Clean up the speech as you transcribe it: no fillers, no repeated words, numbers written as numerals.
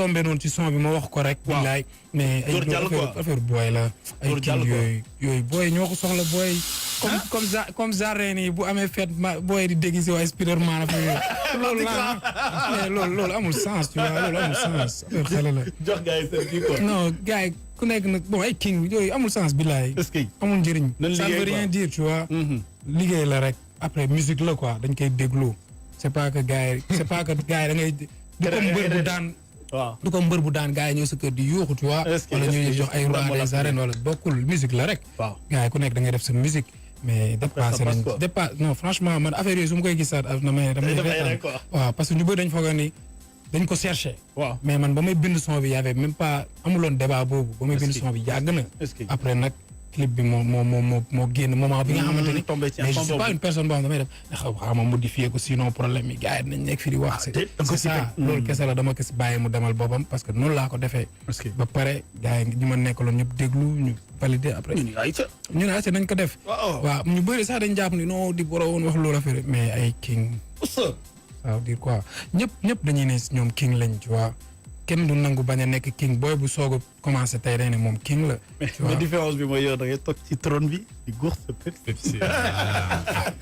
tombé noonu ci son bi ma wax ko rek. waaw billaay mais ay affaire booy la. ay kii yooyu booy ñoo ko soxla booy. comme genre nii bu amee fête ma booy di déguisé waa Spiderman affaire loolu la mais loolu amul sens tu vois loolu amul sens affaire xale la. jox gars yi seen kii quoi. non gars yi ku nekk nag bon ay king yooyu amul sens billaay. est-ce que amul njëriñ. ça ne veut rien dire tu vois. liggéey la rek après musique la quoi dañ koy déglu. c'est pas que gars yi da ngay. du ko mbër bu daan. waaw du ko mbër bu daan gars yi ñëw sa kër di yuuxu tu vois. wala ñuy jox ay roi des arènes wala bokkul musique la rek. waaw gars yi ku nekk da ngay def sa musique. mais non franchement man affaire yooyu su ma koy gisaat damay waaw parce que ñu bëri dañ foog ni dañ ko cherché. waaw mais man ba may bind son bi y avait même pas amuloon débat boobu. ba may bind son bi yàgg na. après nag clip bi moo génn moment bi nga xamante ni. mais je suis pas une personne boo xam damay def xaw ma modifier ko sinon problème yi gars yi dinañ nekk fi di wax. c'est ça loolu kese la dama kese bàyyi mu demal boppam parce que noonu laa ko defee. ba pare gars yi ñu ma nekkaloon ñëpp déglu ñu validé après. ñu ne ayca nañ ko def. waaw ñu bëri sax dañ jàpp ni non di borowoon wax loolu affaire mais ay king. ça veut dire quoi ñëpp dañuy ne ñoom king lañ tu vois. kenn du nangu bañ a nekk king booy bu soog a commencé tey day ne moom king la. mais différence bi mooy yow da ngay toog ci trône bi di góor sa Pepsi.